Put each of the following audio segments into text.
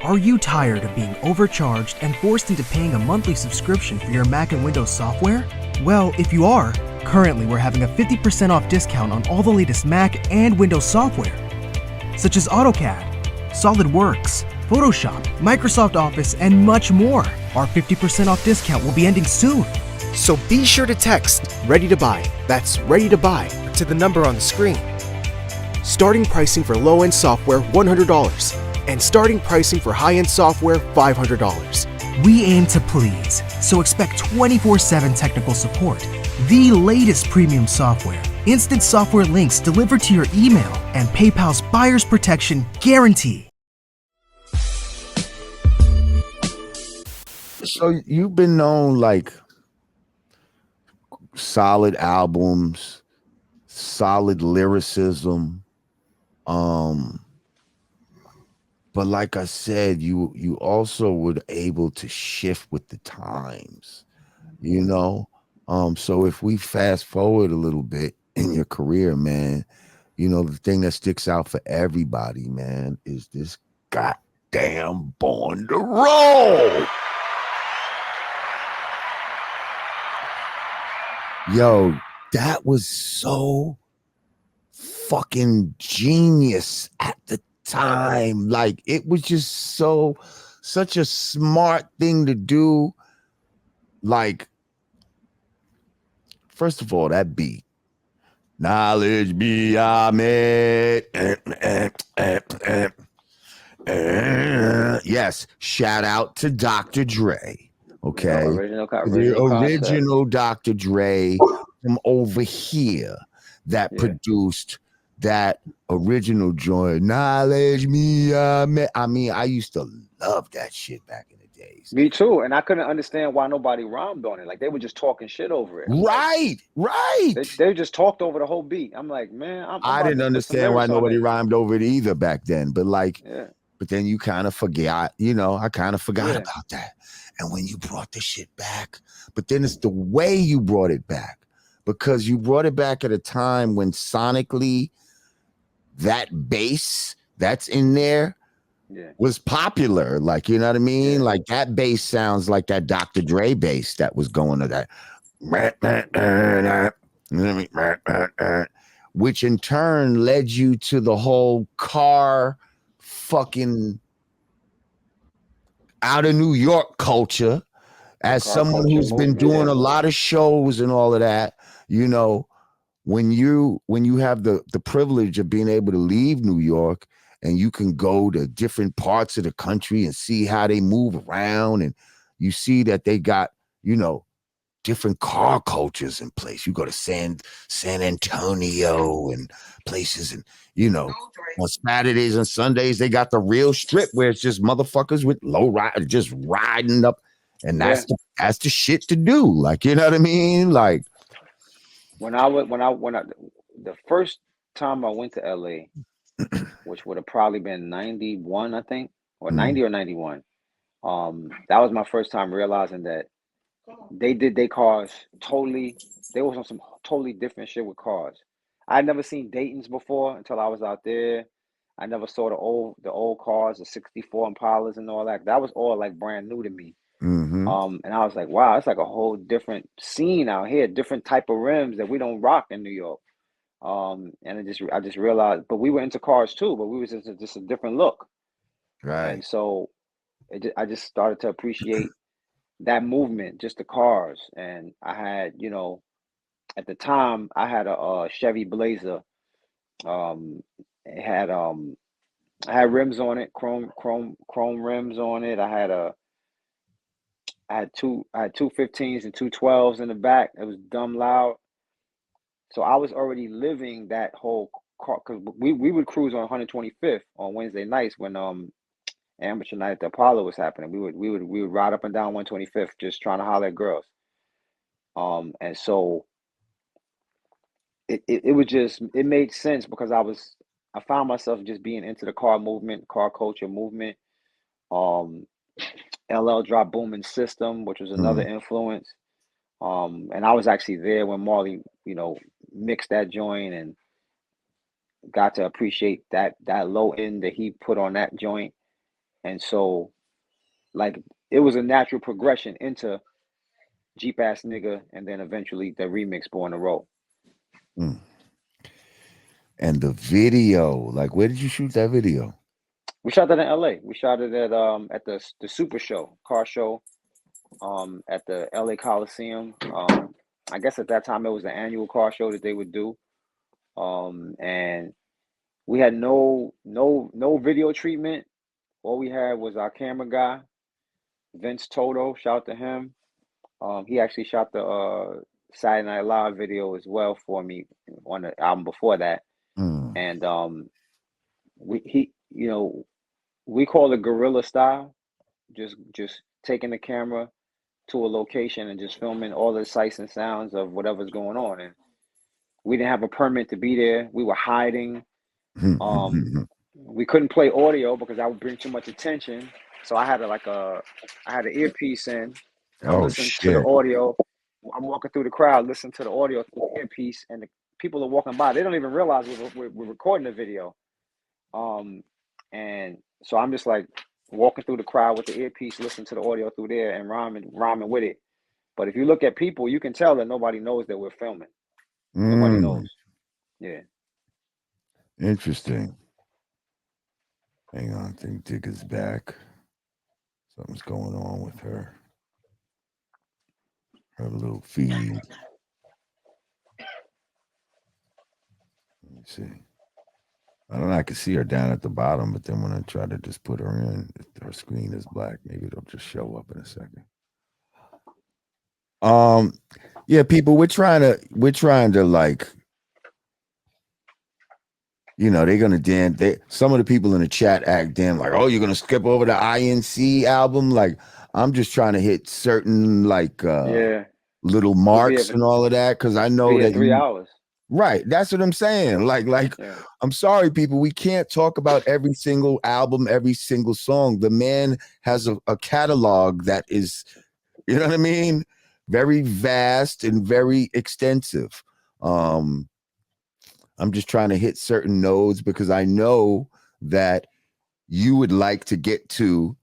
Are you tired of being overcharged and forced into paying a monthly subscription for your Mac and Windows software? Well, if you are, currently we're having a 50% off discount on all the latest Mac and Windows software, such as AutoCAD, SolidWorks, Photoshop, Microsoft Office, and much more. Our 50% off discount will be ending soon. So be sure to text Ready to Buy, that's Ready to Buy, to the number on the screen. Starting pricing for low-end software, $100. And starting pricing for high-end software, $500. We aim to please, so expect 24/7 technical support, the latest premium software, instant software links delivered to your email, and PayPal's buyer's protection guarantee. So you've been known like solid albums, solid lyricism, but like I said, you also were able to shift with the times, you know. So if we fast forward a little bit in your career, man, you know, the thing that sticks out for everybody, man, is this goddamn Born to Roll. Yo, that was so fucking genius at the time. Like, it was just such a smart thing to do. Like, first of all, that beat, knowledge be Ahmed. Yes, shout out to Dr. Dre. Okay, the original Dr. Dre from over here that produced that original joint. Knowledge me, I mean, I used to love that shit back in the days. Me too, and I couldn't understand why nobody rhymed on it. Like, they were just talking shit over it. Right. They just talked over the whole beat. I'm like, man, I didn't understand why nobody rhymed over it either back then. But like, but then you kind of forgot, you know, I kind of forgot about that. And when you brought the shit back, but then it's the way you brought it back, because you brought it back at a time when sonically that bass that's in there was popular. Like, you know what I mean? Like, that bass sounds like that Dr. Dre bass that was going to that, which in turn led you to the whole car fucking out of New York culture. As someone who's been doing a lot of shows and all of that, you know, when you have the privilege of being able to leave New York and you can go to different parts of the country and see how they move around, and you see that they got, you know, different car cultures in place. You go to San Antonio and places, and you know, on Saturdays and Sundays they got the real strip where it's just motherfuckers with low ride just riding up, and that's the shit to do. Like, you know what I mean? Like, the first time I went to LA, which would have probably been 91, I think, or 90 or 91. That was my first time realizing that they did their cars totally. They was on some totally different shit with cars. I had never seen Dayton's before until I was out there. I never saw the old cars, the 64 Impalas and all that. That was all like brand new to me. And I was like, wow, it's like a whole different scene out here, different type of rims that we don't rock in New York. And I just realized, but we were into cars too, but we was just a different look. Right. And so I just started to appreciate that movement, just the cars. And I had, you know, at the time I had a Chevy Blazer. It had I had rims on it, chrome rims on it. I had two 15s and two 12s in the back. It was dumb loud. So I was already living that whole car, because we would cruise on 125th on Wednesday nights when amateur night at the Apollo was happening. We would ride up and down 125th just trying to holler at girls. And so it was just, it made sense because I found myself just being into the car movement, car culture movement. LL Drop Booming System, which was another influence. And I was actually there when Marley, you know, mixed that joint and got to appreciate that low end that he put on that joint. And so, like, it was a natural progression into Jeep Ass Nigga, and then eventually the remix Born to Roll. Mm. And the video, like, where did you shoot that video? We shot that in LA. We shot it at the Super Show, car show, at the LA Coliseum. I guess at that time it was the annual car show that they would do. And we had no video treatment. All we had was our camera guy, Vince Toto. Shout out to him. He actually shot the Saturday Night Live video as well for me on the album before that. And we call it guerrilla style, just taking the camera to a location and just filming all the sights and sounds of whatever's going on. And we didn't have a permit to be there. We were hiding. We couldn't play audio because that would bring too much attention. So I had an earpiece in. I'm listening to the audio. I'm walking through the crowd, listening to the audio through the earpiece, and the people are walking by. They don't even realize we're recording the video. And so I'm just like walking through the crowd with the earpiece, listening to the audio through there and rhyming with it. But if you look at people, you can tell that nobody knows that we're filming. Nobody knows. Yeah. Interesting. Hang on, I think Digga's back. Something's going on with her little feed. Let me see. I don't know. I can see her down at the bottom, but then when I try to just put her in, her screen is black. Maybe it'll just show up in a second. Yeah, people, we're trying to like, you know, they're gonna some of the people in the chat act damn like, oh, you're gonna skip over the INC album. Like, I'm just trying to hit certain like little marks and all of that, because I know that 3 hours. Right. That's what I'm saying. Like, I'm sorry, people. We can't talk about every single album, every single song. The man has a catalog that is, you know what I mean? Very vast and very extensive. I'm just trying to hit certain nodes because I know that you would like to get to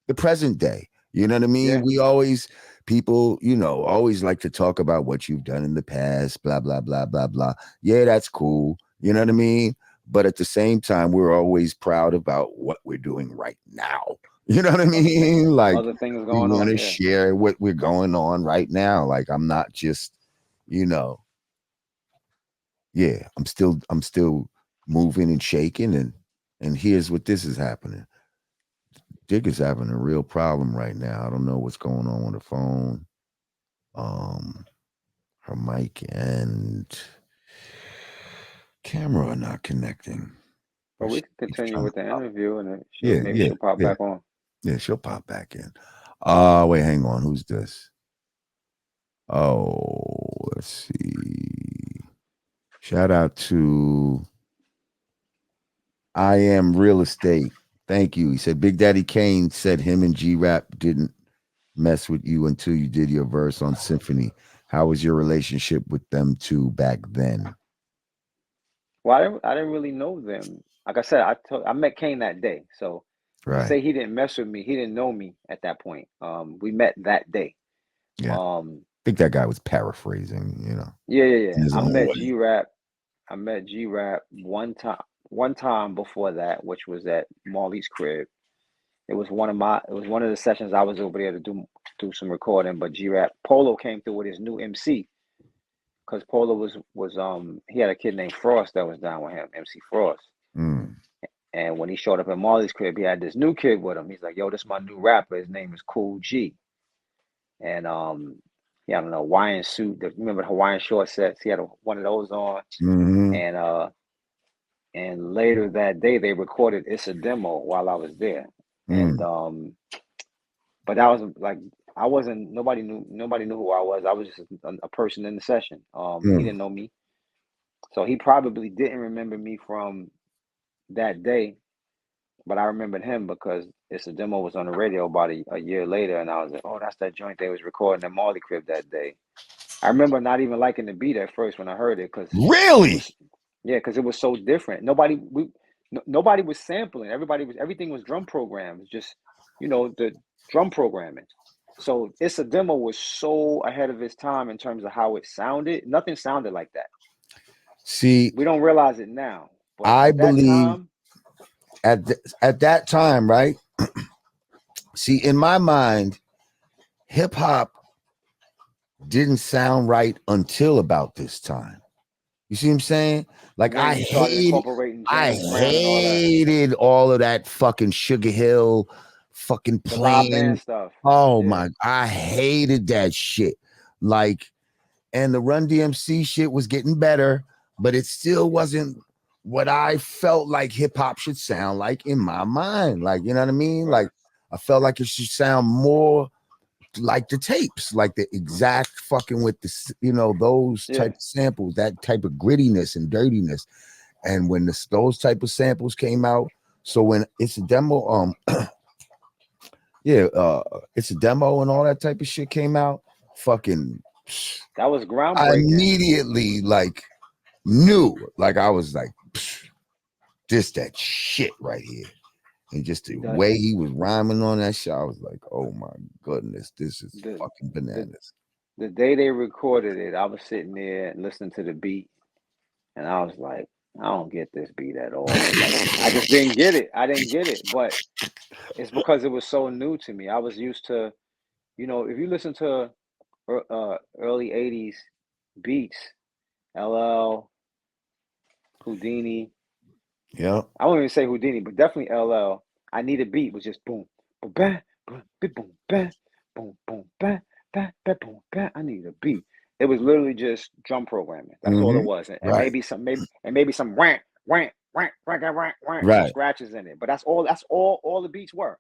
the present day. You know what I mean? Yeah. People, you know, always like to talk about what you've done in the past, blah, blah, blah, blah, blah. Yeah, that's cool. You know what I mean? But at the same time, we're always proud about what we're doing right now. You know what I mean? Like, other things going on. We want to share what we're going on right now. Like, I'm not just, you know, yeah, I'm still moving and shaking, and here's what this is happening. Digga's having a real problem right now. I don't know what's going on with the phone. Her mic and camera are not connecting. But we can continue with the interview, and she'll pop back on. Yeah, she'll pop back in. Wait, hang on. Who's this? Oh, let's see. Shout out to I Am Real Estate. Thank you. He said Big Daddy Kane said him and G-Rap didn't mess with you until you did your verse on Symphony. How was your relationship with them two back then? Well, I didn't really know them. Like I said, I met Kane that day. So to say he didn't mess with me, he didn't know me at that point. We met that day. Yeah. I think that guy was paraphrasing, you know. Yeah. I met G-Rap one time before that, which was at Marley's crib. It was one of the sessions I was over there to do some recording, but G-Rap Polo came through with his new MC, because Polo was he had a kid named Frost that was down with him, MC Frost. And when he showed up at Marley's crib, he had this new kid with him. He's like, yo, this is my new rapper. His name is Kool G. And he had a Hawaiian suit. Remember the Hawaiian short sets? He had one of those on. And later that day, they recorded It's a Demo while I was there. And but that was like, nobody knew who I was. I was just a person in the session. He didn't know me. So he probably didn't remember me from that day, but I remembered him because It's a Demo was on the radio about a year later, and I was like, oh, that's that joint they was recording at Marley crib that day. I remember not even liking the beat at first when I heard it, because really, because it was so different. nobody was sampling. Everything was drum programmed. It's just, the drum programming. So It's a Demo was so ahead of its time in terms of how it sounded. Nothing sounded like that. See, We don't realize it now, but I at that believe time, at that time, right? See, in my mind, hip hop didn't sound right until about this time. You see what I'm saying? Like when you started incorporating I James Brown and all that, hated all of that fucking Sugar Hill fucking the live band playing. stuff. Oh Yeah. my, I hated that shit. Like, and the Run DMC shit was getting better, but it still wasn't what I felt like hip hop should sound like in my mind. Like, you know what I mean? Right. Like, I felt like it should sound more like the tapes, like the exact fucking with the, those type of samples, that type of grittiness and dirtiness. And when those type of samples came out, so when It's a Demo, It's a Demo and all that type of shit came out, fucking, That was I groundbreaking. immediately like knew, like I was like, that shit right here. And just the way he was rhyming on that shit, I was like, oh my goodness, this is fucking bananas. The day they recorded it, I was sitting there and listening to the beat, and I was like, I don't get this beat at all. I just didn't get it. I didn't get it, but it's because it was so new to me. I was used to, if you listen to early 80s beats, LL, Houdini. Yeah. I won't even say Houdini, but definitely LL. I Need a Beat was just boom, boom, bam, boom, boom, bam, boom, boom, bam, bam, bam, boom, bam. I Need a Beat. It was literally just drum programming. That's all it was, and Right. maybe some rank, Right. scratches in it. But that's all the beats were.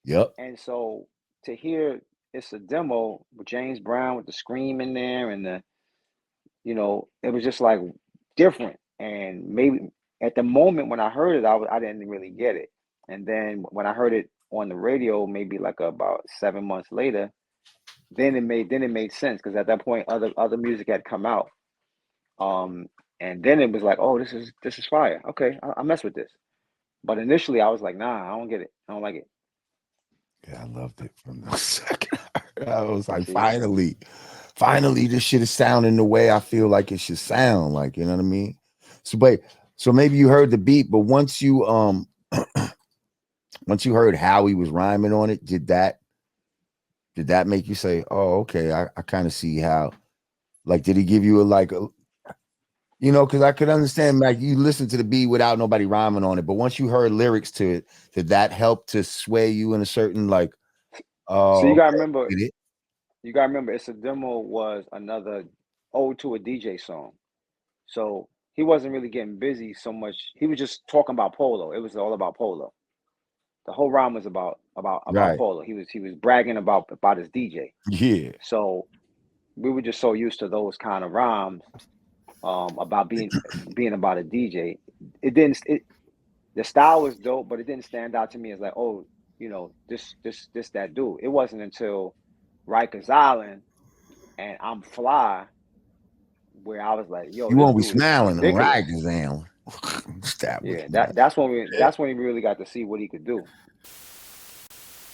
Yep. And so to hear It's a Demo with James Brown with the scream in there and the, it was just like different. And maybe at the moment when I heard it, I didn't really get it. And then when I heard it on the radio, maybe like about 7 months later, then it made sense because at that point other music had come out. And then it was like, oh, this is fire. Okay, I mess with this. But initially I was like, nah, I don't get it. I don't like it. Yeah, I loved it from the second. I was like, finally, this shit is sounding the way I feel like it should sound. Like, you know what I mean? So maybe you heard the beat, but once you heard how he was rhyming on it, did that make you say, oh, okay, I kind of see how? Like, did he give you because I could understand, like, you listen to the beat without nobody rhyming on it, but once you heard lyrics to it, did that help to sway you in a certain like? So you gotta remember, It's a Demo was another ode to a DJ song. So he wasn't really getting busy so much. He was just talking about polo. It was all about polo. The whole rhyme was about Right. polo. He was bragging about his DJ. Yeah. So we were just so used to those kind of rhymes about being about a DJ. The style was dope, but it didn't stand out to me as like, oh, this that dude. It wasn't until Rikers Island and I'm Fly where I was like, yo, You this won't be dude is smiling on ridiculous. Rikers Island. That's when we really got to see what he could do.